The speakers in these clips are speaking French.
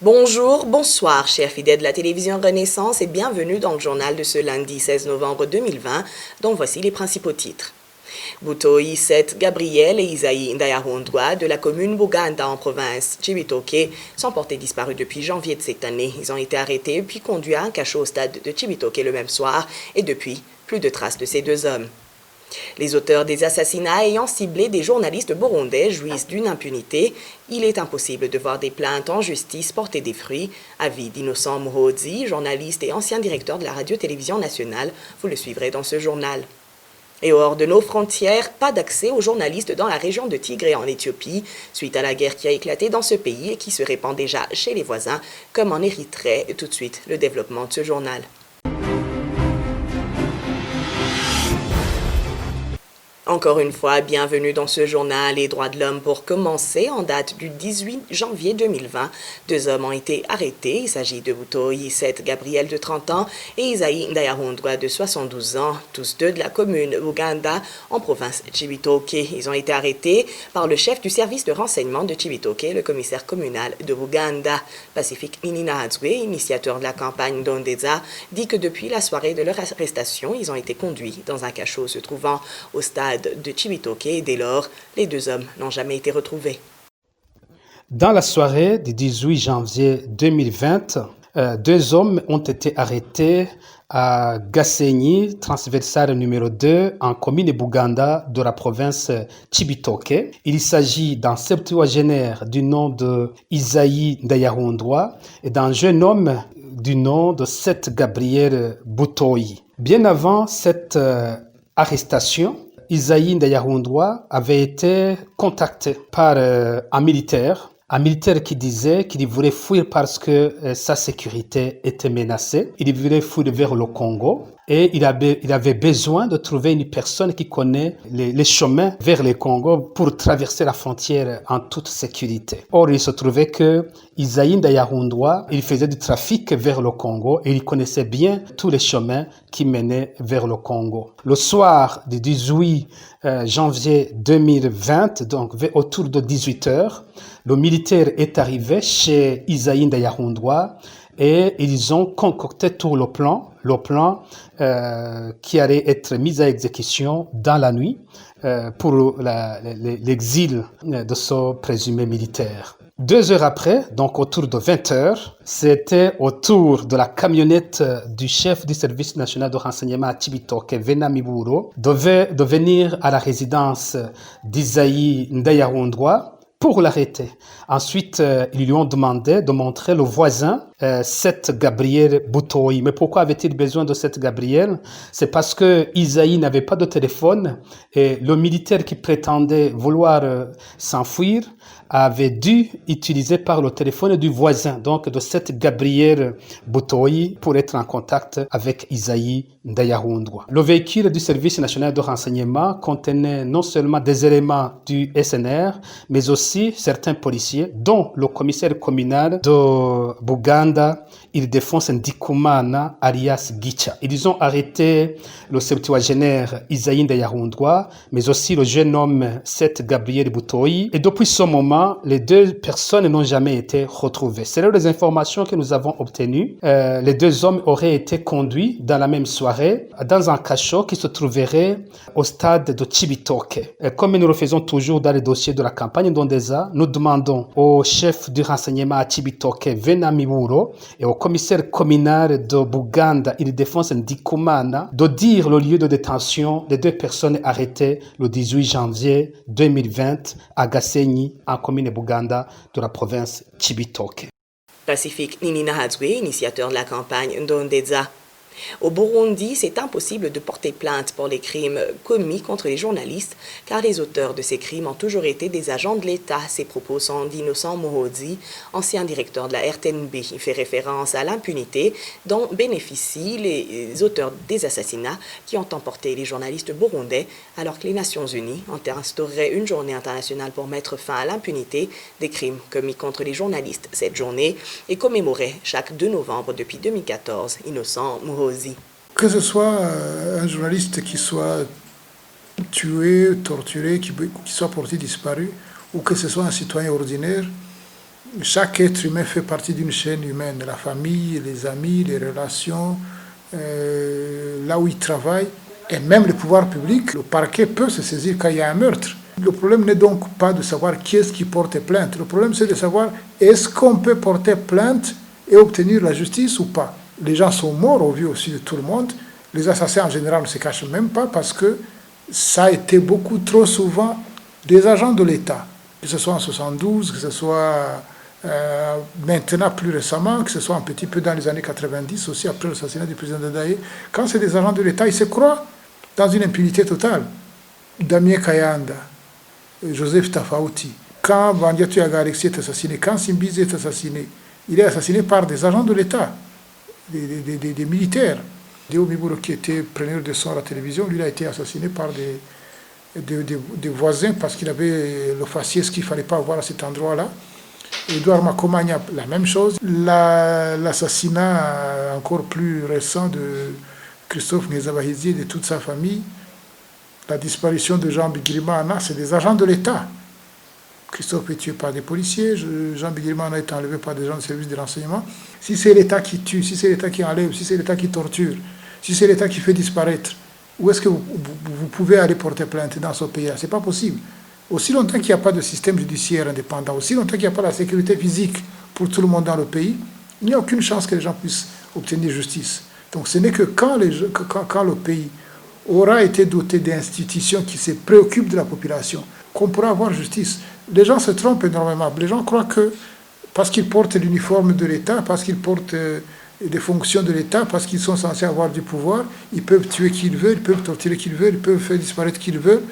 Bonjour, bonsoir, chers fidèles de la télévision Renaissance et bienvenue dans le journal de ce lundi 16 novembre 2020, dont voici les principaux titres. Butoi 7, Gabriel et Isaïe Ndayahondwa de la commune Buganda en province Cibitoke sont portés disparus depuis janvier de cette année. Ils ont été arrêtés puis conduits à un cachot au stade de Cibitoke le même soir et depuis, plus de traces de ces deux hommes. Les auteurs des assassinats ayant ciblé des journalistes burundais jouissent d'une impunité. Il est impossible de voir des plaintes en justice porter des fruits. Avis d'Innocent Muhozi, journaliste et ancien directeur de la radio-télévision nationale. Vous le suivrez dans ce journal. Et hors de nos frontières, pas d'accès aux journalistes dans la région de Tigré en Éthiopie, suite à la guerre qui a éclaté dans ce pays et qui se répand déjà chez les voisins, comme en Érythrée. Tout de suite, le développement de ce journal. Encore une fois, bienvenue dans ce journal Les droits de l'homme pour commencer. En date du 18 janvier 2020, deux hommes ont été arrêtés. Il s'agit de Butoi 7, Gabriel de 30 ans et Isaïe Ndayahondwa de 72 ans, tous deux de la commune Buganda en province Cibitoke. Ils ont été arrêtés par le chef du service de renseignement de Cibitoke, le commissaire communal de Buganda. Pacifique Nininaadzwe, initiateur de la campagne Ndondeza, dit que depuis la soirée de leur arrestation, ils ont été conduits dans un cachot se trouvant au stade de Cibitoke et dès lors, les deux hommes n'ont jamais été retrouvés. Dans la soirée du 18 janvier 2020, deux hommes ont été arrêtés à Gasenyi, transversale numéro 2, en commune Buganda de la province Cibitoke. Il s'agit d'un septuagénaire du nom de Isaïe Ndayahondwa et d'un jeune homme du nom de Seth Gabriel Butoi. Bien avant cette arrestation, Isaïe Ndayahondwa avait été contacté par un militaire qui disait qu'il voulait fuir parce que sa sécurité était menacée. Il voulait fuir vers le Congo et il avait besoin de trouver une personne qui connaît les chemins vers le Congo pour traverser la frontière en toute sécurité. Or, il se trouvait que Isaïe Ndayahondwa, il faisait du trafic vers le Congo et il connaissait bien tous les chemins qui menaient vers le Congo. Le soir du 18 janvier 2020, donc autour de 18h, le militaire est arrivé chez Isaïe Ndayahondwa et ils ont concocté tout le plan qui allait être mis à exécution dans la nuit pour l'exil de ce présumé militaire. 2 heures après, donc autour de 20h, c'était au tour de la camionnette du chef du service national de renseignement à Cibitoke, Vena Miburo, de venir à la résidence d'Isaïe Ndayahondwa pour l'arrêter. Ensuite, ils lui ont demandé de montrer le voisin, Seth Gabriel Butoi. Mais pourquoi avait-il besoin de Seth Gabriel? C'est parce que Isaïe n'avait pas de téléphone et le militaire qui prétendait vouloir s'enfuir avait dû utiliser par le téléphone du voisin, donc de Seth Gabriel Butoi, pour être en contact avec Isaïe Ndayahondwa. Le véhicule du service national de renseignement contenait non seulement des éléments du SNR, mais aussi certains policiers, dont le commissaire communal de Buganda, Ildefonse Ndikumana, alias Gicha. Ils ont arrêté le septuagénaire Isaïe Ndayahondwa, mais aussi le jeune homme Seth Gabriel Butoi. Et depuis ce moment, les deux personnes n'ont jamais été retrouvées. Selon les informations que nous avons obtenues, les deux hommes auraient été conduits dans la même soirée dans un cachot qui se trouverait au stade de Cibitoke. Comme nous le faisons toujours dans les dossiers de la campagne Ndondeza, nous demandons au chef du renseignement à Cibitoke, Vena Miburo, et au commissaire communal de Buganda, Ildefonse Ndikumana, de dire le lieu de détention des deux personnes arrêtées le 18 janvier 2020 à Gasenyi, en commune Buganda de la province Cibitoke. Pacifique Nininaadzwe, initiateur de la campagne Ndondeza. Au Burundi, c'est impossible de porter plainte pour les crimes commis contre les journalistes, car les auteurs de ces crimes ont toujours été des agents de l'État. Ces propos sont d'Innocent Muhozi, ancien directeur de la RTNB. Il fait référence à l'impunité dont bénéficient les auteurs des assassinats qui ont emporté les journalistes burundais, alors que les Nations Unies ont instauré une journée internationale pour mettre fin à l'impunité des crimes commis contre les journalistes. Cette journée est commémorée chaque 2 novembre depuis 2014. Innocent Muhozi. Que ce soit un journaliste qui soit tué, torturé, qui soit porté disparu, ou que ce soit un citoyen ordinaire, Chaque être humain fait partie d'une chaîne humaine, la famille, les amis, les relations, là où il travaille, et même le pouvoir public. Le parquet peut se saisir quand il y a un meurtre. Le problème n'est donc pas de savoir qui est-ce qui porte plainte. Le problème, c'est de savoir est-ce qu'on peut porter plainte et obtenir la justice ou pas. Les gens sont morts au vu aussi de tout le monde. Les assassins, en général, ne se cachent même pas parce que ça a été beaucoup trop souvent des agents de l'État, que ce soit en 72, que ce soit maintenant plus récemment, que ce soit un petit peu dans les années 90 aussi, après l'assassinat du président Dadaye. Quand c'est des agents de l'État, ils se croient dans une impunité totale. Damien Kayanda, Joseph Tafauti, quand Bandiatou Agarexi est assassiné, quand Simbizi est assassiné, il est assassiné par des agents de l'État, des militaires. Déo Miburo, qui était preneur de son à la télévision, lui, il a été assassiné par des voisins parce qu'il avait le faciès qu'il ne fallait pas avoir à cet endroit-là. Edouard Makomagna, la même chose. L'assassinat encore plus récent de Christophe Ngezabahizi et de toute sa famille, la disparition de Jean Bigirimana, c'est des agents de l'État. Christophe est tué par des policiers, Jean Bigirimana est enlevé par des gens du service de renseignement. Si c'est l'État qui tue, si c'est l'État qui enlève, si c'est l'État qui torture, si c'est l'État qui fait disparaître, où est-ce que vous pouvez aller porter plainte dans ce pays-là? Ce n'est pas possible. Aussi longtemps qu'il n'y a pas de système judiciaire indépendant, aussi longtemps qu'il n'y a pas la sécurité physique pour tout le monde dans le pays, il n'y a aucune chance que les gens puissent obtenir justice. Donc ce n'est que quand le pays aura été doté d'institutions qui se préoccupent de la population qu'on pourra avoir justice. Les gens se trompent énormément. Les gens croient que parce qu'ils portent l'uniforme de l'État, parce qu'ils portent des fonctions de l'État, parce qu'ils sont censés avoir du pouvoir, ils peuvent tuer qui ils veulent, ils peuvent torturer qui ils veulent, ils peuvent faire disparaître qui ils veulent,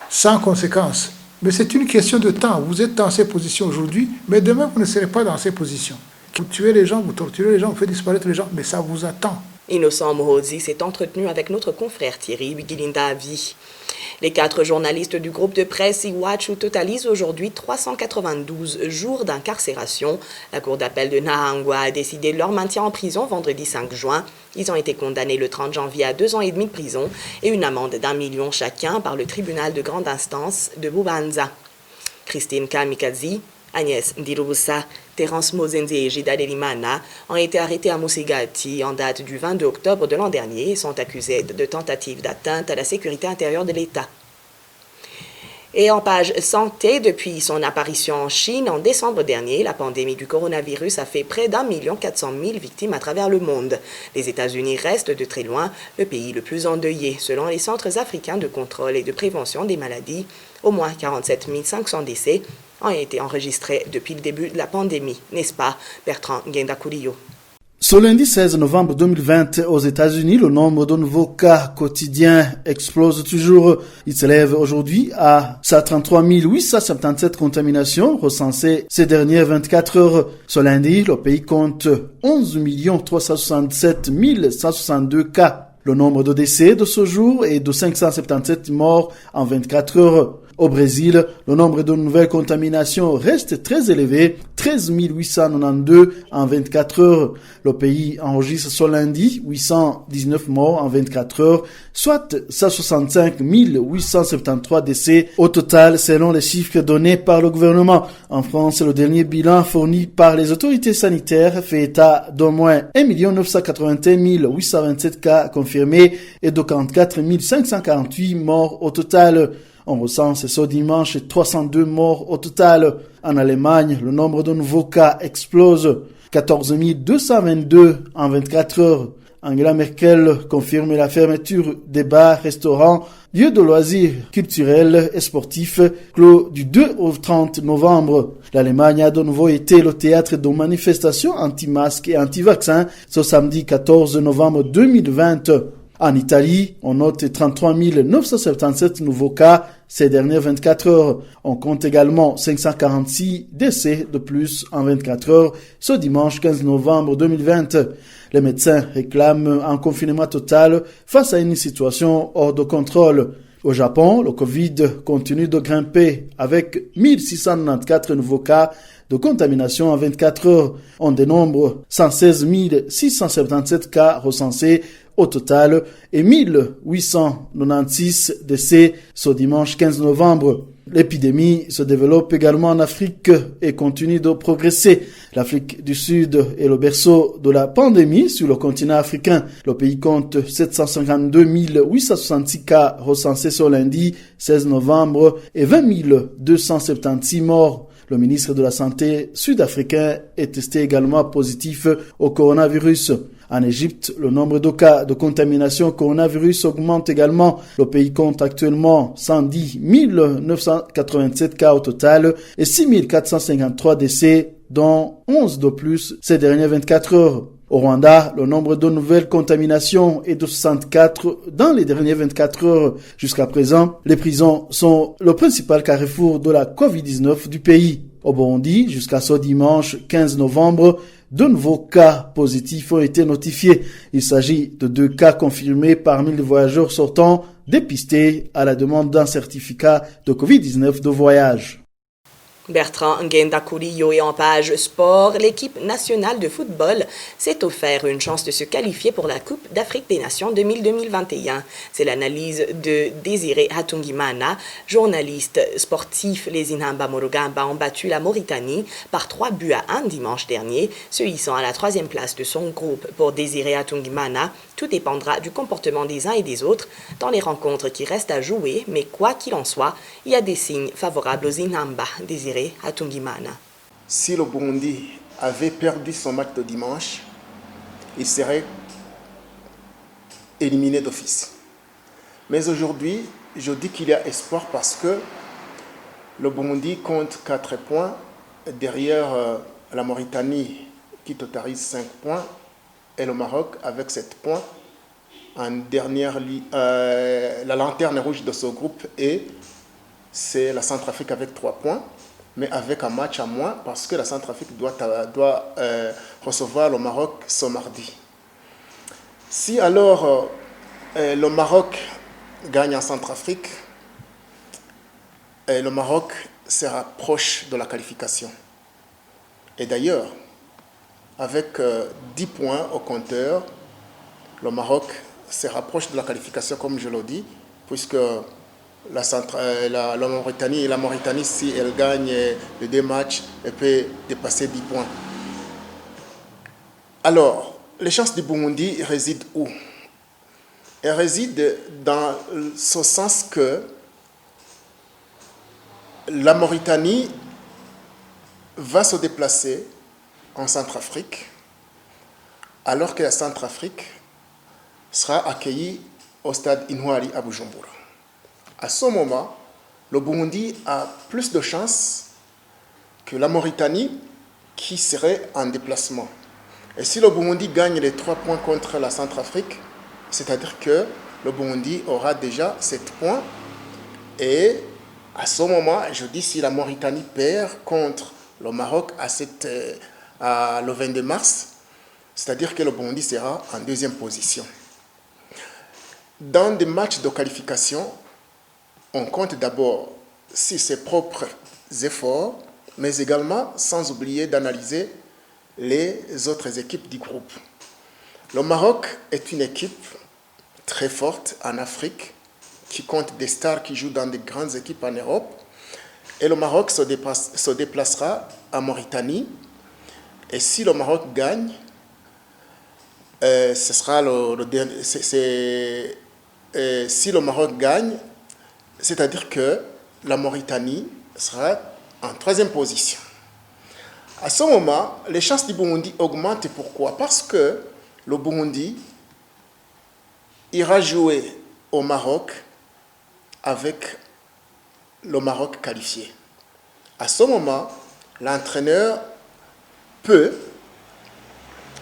sans conséquence. Mais c'est une question de temps. Vous êtes dans ces positions aujourd'hui, mais demain, vous ne serez pas dans ces positions. Vous tuez les gens, vous torturez les gens, vous faites disparaître les gens, mais ça vous attend. Innocent Mohozi s'est entretenu avec notre confrère Thierry Bigilindavi. Les 4 journalistes du groupe de presse Iwachu totalisent aujourd'hui 392 jours d'incarcération. La cour d'appel de Nahangwa a décidé de leur maintien en prison vendredi 5 juin. Ils ont été condamnés le 30 janvier à 2 ans et demi de prison et une amende d'1 million chacun par le tribunal de grande instance de Bubanza. Christine Kamikazi, Agnès Ndirubusa, Terence Mozenze et Jida Delimana ont été arrêtés à Musigati en date du 22 octobre de l'an dernier et sont accusés de tentative d'atteinte à la sécurité intérieure de l'État. Et en page santé, depuis son apparition en Chine en décembre dernier, la pandémie du coronavirus a fait près d'1,4 million victimes à travers le monde. Les États-Unis restent de très loin le pays le plus endeuillé. Selon les centres africains de contrôle et de prévention des maladies, au moins 47 500 décès ont été enregistrés depuis le début de la pandémie, n'est-ce pas, Bertrand Ngendakuriyo? Ce lundi 16 novembre 2020, aux États-Unis, le nombre de nouveaux cas quotidiens explose toujours. Il s'élève aujourd'hui à 133 877 contaminations recensées ces dernières 24 heures. Ce lundi, le pays compte 11 367 162 cas. Le nombre de décès de ce jour est de 577 morts en 24 heures. Au Brésil, le nombre de nouvelles contaminations reste très élevé, 13 892 en 24 heures. Le pays enregistre ce lundi 819 morts en 24 heures, soit 165 873 décès au total selon les chiffres donnés par le gouvernement. En France, le dernier bilan fourni par les autorités sanitaires fait état d'au moins 1 981 827 cas confirmés et de 44 548 morts au total. On recense ce dimanche 302 morts au total. En Allemagne, le nombre de nouveaux cas explose. 14 222 en 24 heures. Angela Merkel confirme la fermeture des bars, restaurants, lieux de loisirs culturels et sportifs clos du 2 au 30 novembre. L'Allemagne a de nouveau été le théâtre de manifestations anti-masques et anti-vaccins ce samedi 14 novembre 2020. En Italie, on note 33 977 nouveaux cas ces dernières 24 heures. On compte également 546 décès de plus en 24 heures ce dimanche 15 novembre 2020. Les médecins réclament un confinement total face à une situation hors de contrôle. Au Japon, le Covid continue de grimper avec 1694 nouveaux cas de contamination en 24 heures. On dénombre 116 677 cas recensés au total et 1896 décès ce dimanche 15 novembre. L'épidémie se développe également en Afrique et continue de progresser. L'Afrique du Sud est le berceau de la pandémie sur le continent africain. Le pays compte 752 866 cas recensés ce lundi 16 novembre et 20 276 morts. Le ministre de la Santé sud-africain est testé également positif au coronavirus. En Égypte, le nombre de cas de contamination au coronavirus augmente également. Le pays compte actuellement 110 987 cas au total et 6 453 décès, dont 11 de plus ces dernières 24 heures. Au Rwanda, le nombre de nouvelles contaminations est de 64 dans les dernières 24 heures. Jusqu'à présent, les prisons sont le principal carrefour de la Covid-19 du pays. Au Burundi, jusqu'à ce dimanche 15 novembre, 2 nouveaux cas positifs ont été notifiés. Il s'agit de 2 cas confirmés parmi les voyageurs sortant dépistés à la demande d'un certificat de Covid-19 de voyage. Bertrand Ngendakuriyo et en page sport, l'équipe nationale de football s'est offert une chance de se qualifier pour la Coupe d'Afrique des Nations 2021. C'est l'analyse de Désiré Hatungimana, journaliste sportif. Les Inhamba Morugamba ont battu la Mauritanie par 3-1 dimanche dernier, se hissant à la 3e place de son groupe. Pour Désiré Hatungimana, tout dépendra du comportement des uns et des autres dans les rencontres qui restent à jouer, mais quoi qu'il en soit, il y a des signes favorables aux Inhamba. Désiré Hatungimana. Si le Burundi avait perdu son match de dimanche, il serait éliminé d'office. Mais aujourd'hui, je dis qu'il y a espoir parce que le Burundi compte 4 points derrière la Mauritanie qui totalise 5 points et le Maroc avec 7 points. En dernière, la lanterne rouge de ce groupe c'est la Centrafrique avec 3 points. Mais avec un match à moins parce que la Centrafrique doit recevoir le Maroc ce mardi. Si alors le Maroc gagne en Centrafrique, le Maroc sera proche de la qualification. Et d'ailleurs, avec 10 points au compteur, le Maroc se rapproche de la qualification, comme je l'ai dit, puisque la Mauritanie, si elle gagne les 2 matchs, elle peut dépasser 10 points. Alors, les chances du Burundi résident où? Elles résident dans ce sens que la Mauritanie va se déplacer en Centrafrique, alors que la Centrafrique sera accueillie au stade Inouari à Bujumbura. À ce moment, le Burundi a plus de chances que la Mauritanie qui serait en déplacement. Et si le Burundi gagne les 3 points contre la Centrafrique, c'est-à-dire que le Burundi aura déjà 7 points. Et à ce moment, je dis si la Mauritanie perd contre le Maroc le 22 mars, c'est-à-dire que le Burundi sera en 2e position. Dans des matchs de qualification, on compte d'abord sur ses propres efforts, mais également sans oublier d'analyser les autres équipes du groupe. Le Maroc est une équipe très forte en Afrique, qui compte des stars qui jouent dans des grandes équipes en Europe. Et le Maroc se déplacera en Mauritanie. Et si le Maroc gagne, ce sera si le Maroc gagne, c'est-à-dire que la Mauritanie sera en 3e position. À ce moment, les chances du Burundi augmentent. Pourquoi? Parce que le Burundi ira jouer au Maroc avec le Maroc qualifié. À ce moment, l'entraîneur peut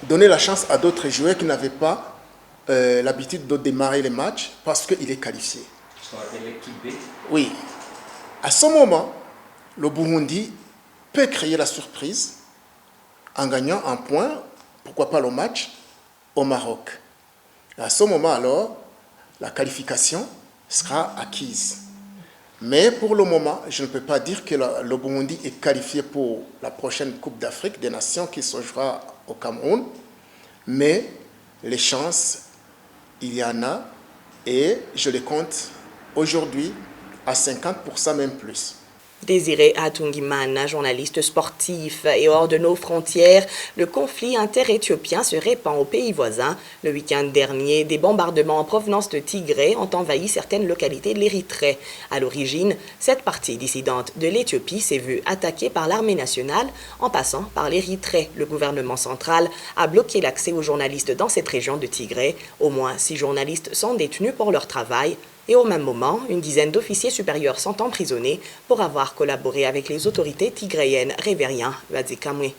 donner la chance à d'autres joueurs qui n'avaient pas l'habitude de démarrer les matchs parce qu'il est qualifié. Oui. À ce moment, le Burundi peut créer la surprise en gagnant un point, pourquoi pas le match, au Maroc. Et à ce moment, alors, la qualification sera acquise. Mais pour le moment, je ne peux pas dire que le Burundi est qualifié pour la prochaine Coupe d'Afrique des Nations qui se jouera au Cameroun. Mais les chances, il y en a et je les compte aujourd'hui à 50%, même plus. Désiré Atungimana, journaliste sportif, et hors de nos frontières, le conflit inter-éthiopien se répand aux pays voisins. Le week-end dernier, des bombardements en provenance de Tigré ont envahi certaines localités de l'Érythrée. À l'origine, cette partie dissidente de l'Éthiopie s'est vue attaquée par l'armée nationale en passant par l'Érythrée. Le gouvernement central a bloqué l'accès aux journalistes dans cette région de Tigré. Au moins 6 journalistes sont détenus pour leur travail. Et au même moment, une dizaine d'officiers supérieurs sont emprisonnés pour avoir collaboré avec les autorités tigréennes. Révérien Vadzikamwe.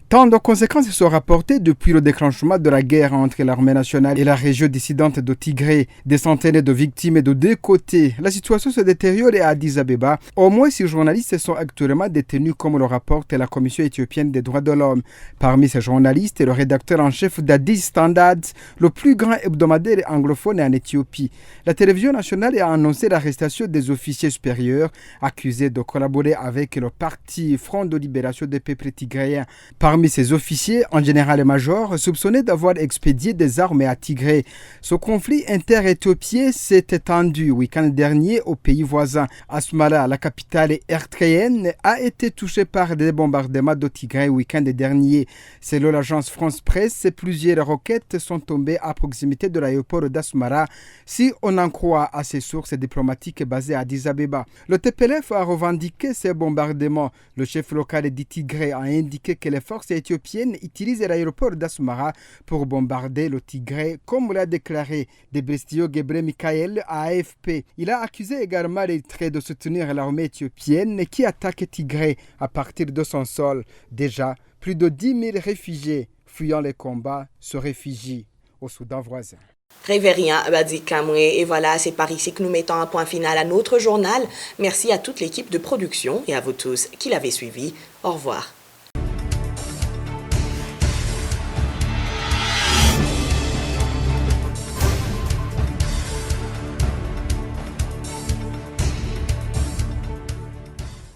Tant de conséquences sont rapportées depuis le déclenchement de la guerre entre l'armée nationale et la région dissidente de Tigré. Des centaines de victimes de deux côtés. La situation se détériore à Addis Abeba. Au moins 6 journalistes sont actuellement détenus, comme le rapporte la Commission éthiopienne des droits de l'homme. Parmi ces journalistes, le rédacteur en chef d'Addis Standard, le plus grand hebdomadaire anglophone en Éthiopie. La télévision nationale a annoncé l'arrestation des officiers supérieurs accusés de collaborer avec le parti Front de libération des peuples tigréens. Parmi ces officiers, en général-major, soupçonnés d'avoir expédié des armes à Tigré. Ce conflit inter-éthiopien s'est étendu le week-end dernier aux pays voisins. Asmara, la capitale érythréenne, a été touchée par des bombardements de Tigré le week-end dernier. Selon l'agence France Presse, plusieurs roquettes sont tombées à proximité de l'aéroport d'Asmara, si on en croit à ses sources diplomatiques basées à Addis Abeba. Le TPLF a revendiqué ces bombardements. Le chef local dit Tigré a indiqué que les forces éthiopiennes utilisent l'aéroport d'Asmara pour bombarder le Tigré, comme l'a déclaré Debretsion Gebremichael à AFP. Il a accusé également l'Érythrée de soutenir l'armée éthiopienne qui attaque Tigré à partir de son sol. Déjà, plus de 10 000 réfugiés fuyant les combats se réfugient au Soudan voisin. Révérien Vadzikamwe, et voilà, c'est par ici que nous mettons un point final à notre journal. Merci à toute l'équipe de production et à vous tous qui l'avez suivi. Au revoir.